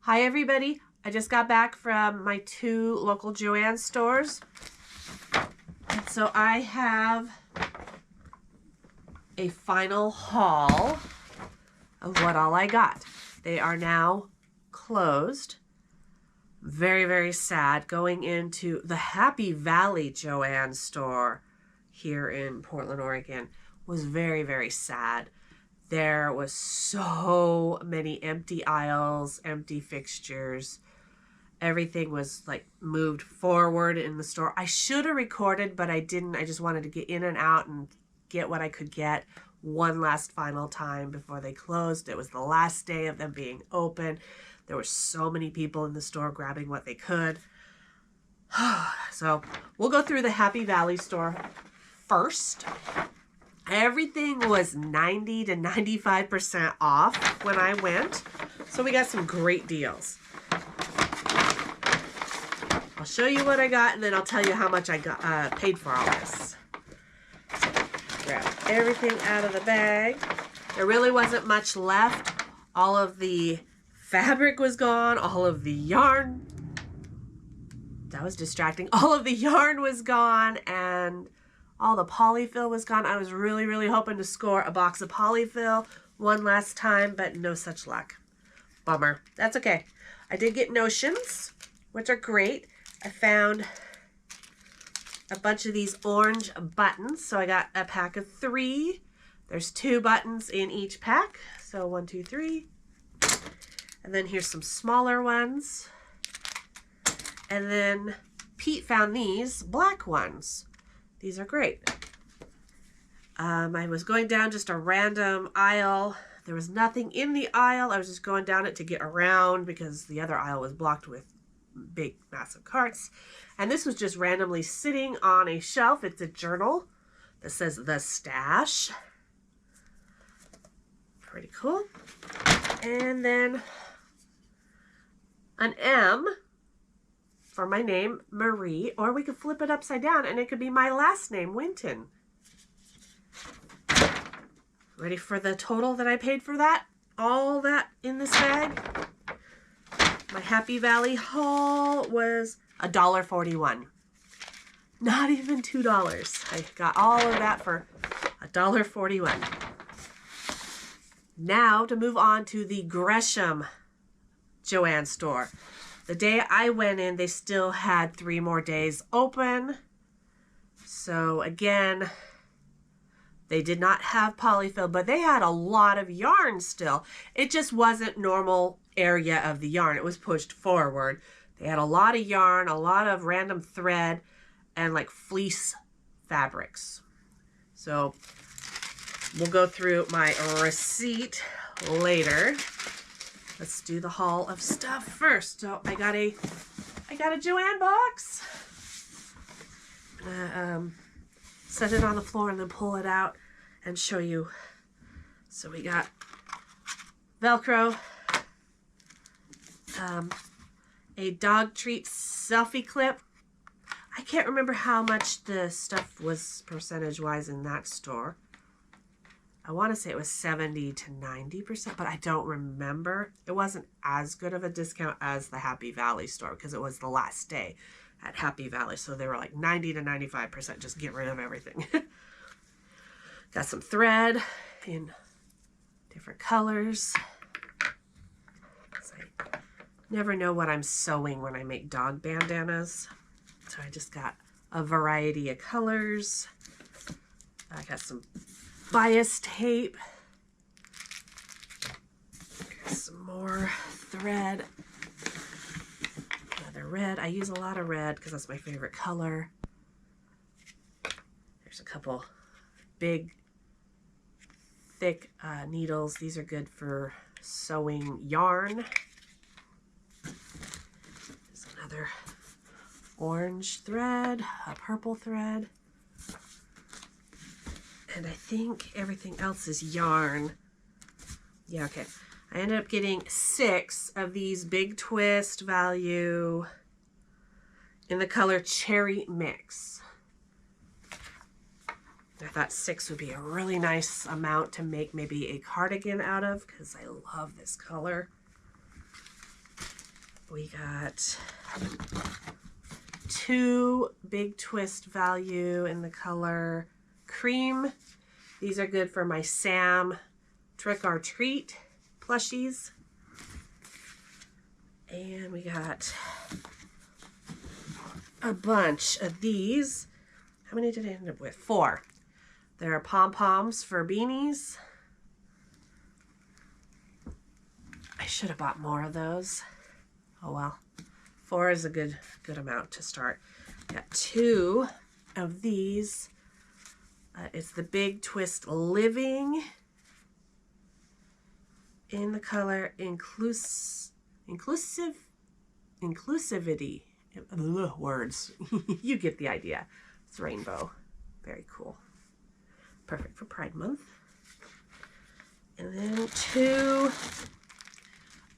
Hi everybody, I just got back from my 2 local Joann stores. And so I have a final haul of what all I got. They are now closed. Very, very sad. Going into the Happy Valley Joann store here in Portland, Oregon was very, very sad. There was so many empty aisles, empty fixtures. Everything was like moved forward in the store. I should have recorded, but I didn't. I just wanted to get in and out and get what I could get one last final time before they closed. It was the last day of them being open. There were so many people in the store grabbing what they could. So we'll go through the Happy Valley store first. Everything was 90 to 95% off when I went. So we got some great deals. I'll show you what I got and then I'll tell you how much I got paid for all this. Grab everything out of the bag. There really wasn't much left. All of the fabric was gone. All of the yarn. That was distracting. All of the yarn was gone and all the polyfill was gone. I was really, really hoping to score a box of polyfill one last time, but no such luck. Bummer. That's okay. I did get notions, which are great. I found a bunch of these orange buttons. So I got a pack of 3. There's 2 buttons in each pack. So 1, 2, 3. And then here's some smaller ones. And then Pete found these black ones. These are great. I was going down just a random aisle. There was nothing in the aisle. I was just going down it to get around because the other aisle was blocked with big, massive carts. And this was just randomly sitting on a shelf. It's a journal that says The Stash. Pretty cool. And then an M for my name, Marie, or we could flip it upside down and it could be my last name, Winton. Ready for the total that I paid for that? All that in this bag? My Happy Valley haul was $1.41. Not even $2. I got all of that for $1.41. Now to move on to the Gresham Joann store. The day I went in, they still had 3 more days open. So again, they did not have polyfill, but they had a lot of yarn still. It just wasn't normal area of the yarn. It was pushed forward. They had a lot of yarn, a lot of random thread, and like fleece fabrics. So we'll go through my receipt later. Let's do the haul of stuff first. So I got a Joann box. Set it on the floor and then pull it out and show you. So we got Velcro, a dog treat selfie clip. I can't remember how much the stuff was percentage-wise in that store. I want to say it was 70 to 90%, but I don't remember. It wasn't as good of a discount as the Happy Valley store because it was the last day at Happy Valley. So they were like 90 to 95%. Just get rid of everything. Got some thread in different colors. So I never know what I'm sewing when I make dog bandanas. So I just got a variety of colors. I got some bias tape. Some more thread. Another red. I use a lot of red because that's my favorite color. There's a couple big, thick needles. These are good for sewing yarn. There's another orange thread, a purple thread. And I think everything else is yarn. Yeah, okay. I ended up getting 6 of these Big Twist value in the color Cherry Mix. I thought 6 would be a really nice amount to make maybe a cardigan out of because I love this color. We got 2 Big Twist value in the color Cream. These are good for my Sam Trick or Treat plushies. And we got a bunch of these. How many did I end up with? 4. There are pom-poms for beanies. I should have bought more of those. Oh well. 4 is a good amount to start. Got 2 of these. It's the Big Twist Living in the color Inclusivity. Ugh, words. You get the idea. It's rainbow. Very cool. Perfect for Pride Month. And then 2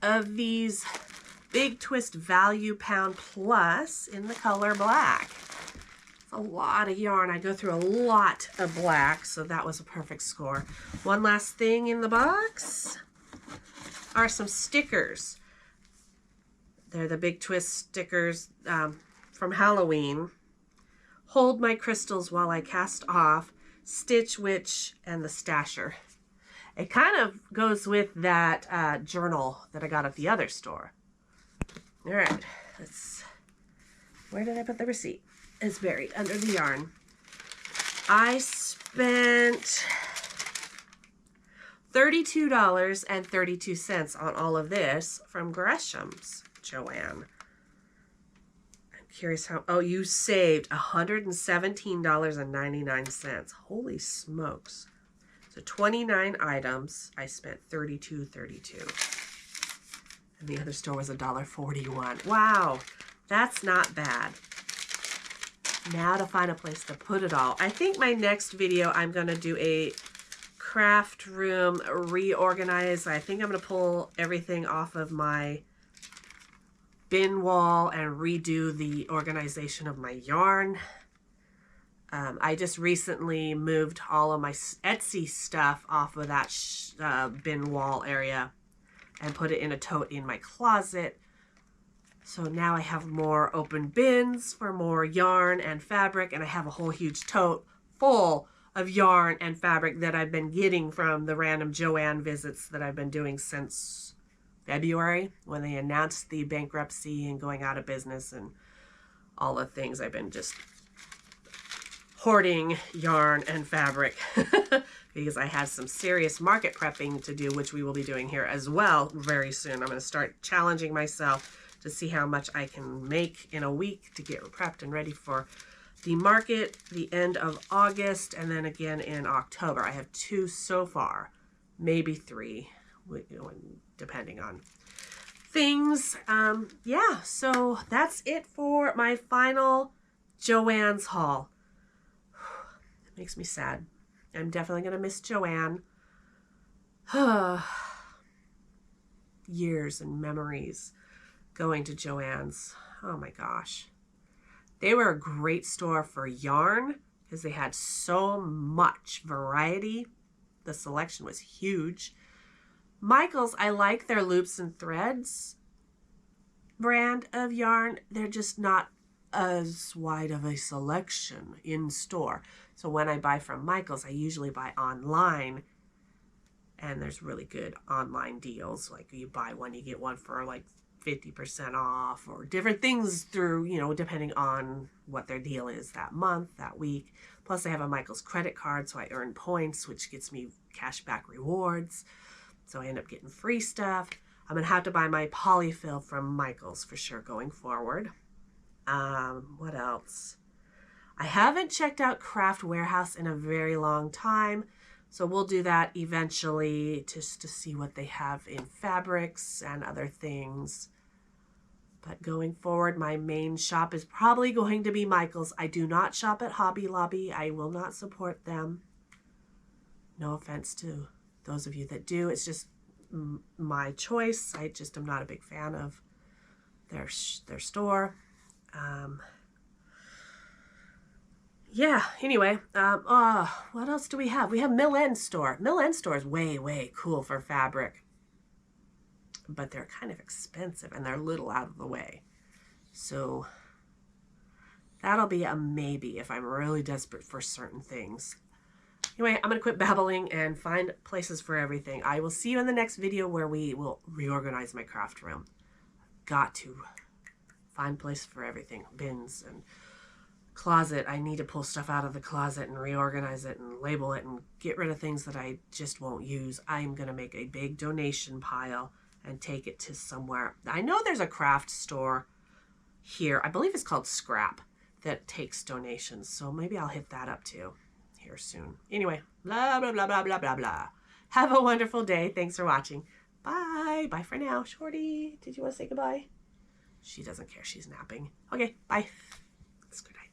of these Big Twist Value Pound Plus in the color Black. It's a lot of yarn. I go through a lot of black, so that was a perfect score. One last thing in the box are some stickers. They're the Big Twist stickers from Halloween. Hold My Crystals While I Cast Off, Stitch Witch, and the Stasher. It kind of goes with that journal that I got at the other store. All right, where did I put the receipt? It's buried under the yarn. I spent $32.32 on all of this from Gresham's, Joann. I'm curious how, oh, you saved $117.99. Holy smokes. So 29 items, I spent $32.32. And the other store was $1.41. Wow, that's not bad. Now to find a place to put it all. I think my next video, I'm going to do a craft room reorganize. I think I'm going to pull everything off of my bin wall and redo the organization of my yarn. I just recently moved all of my Etsy stuff off of that bin wall area and put it in a tote in my closet. So now I have more open bins for more yarn and fabric, and I have a whole huge tote full of yarn and fabric that I've been getting from the random Joann visits that I've been doing since February when they announced the bankruptcy and going out of business and all the things. I've been just hoarding yarn and fabric because I have some serious market prepping to do, which we will be doing here as well very soon. I'm going to start challenging myself to see how much I can make in a week to get prepped and ready for the market the end of August and then again in October. I have 2 so far, maybe 3, depending on things. Yeah, so that's it for my final Joann's haul. It makes me sad. I'm definitely going to miss Joann. Years and memories going to Joann's. Oh my gosh. They were a great store for yarn because they had so much variety. The selection was huge. Michael's, I like their loops and threads brand of yarn. They're just not as wide of a selection in store. So when I buy from Michael's, I usually buy online, and there's really good online deals. Like you buy one, you get one for like 50% off, or different things through, you know, depending on what their deal is that month, that week. Plus I have a Michael's credit card, so I earn points, which gets me cashback rewards. So I end up getting free stuff. I'm gonna have to buy my polyfill from Michael's for sure going forward. What else? I haven't checked out Craft Warehouse in a very long time, so we'll do that eventually just to see what they have in fabrics and other things. But going forward, my main shop is probably going to be Michael's. I do not shop at Hobby Lobby. I will not support them. No offense to those of you that do. It's just my choice. I just am not a big fan of their store. Yeah, anyway, what else do we have? We have Mill End Store. Mill End Store is way, way cool for fabric. but they're kind of expensive and they're a little out of the way. So that'll be a maybe if I'm really desperate for certain things. Anyway, I'm going to quit babbling and find places for everything. I will see you in the next video where we will reorganize my craft room. Got to find places for everything. Bins and closet. I need to pull stuff out of the closet and reorganize it and label it and get rid of things that I just won't use. I'm going to make a big donation pile and take it to somewhere. I know there's a craft store here. I believe it's called Scrap that takes donations. So maybe I'll hit that up too here soon. Anyway, blah, blah, blah, blah, blah, blah, blah. Have a wonderful day. Thanks for watching. Bye. Bye for now. Shorty, did you want to say goodbye? She doesn't care. She's napping. Okay, bye. That's good night.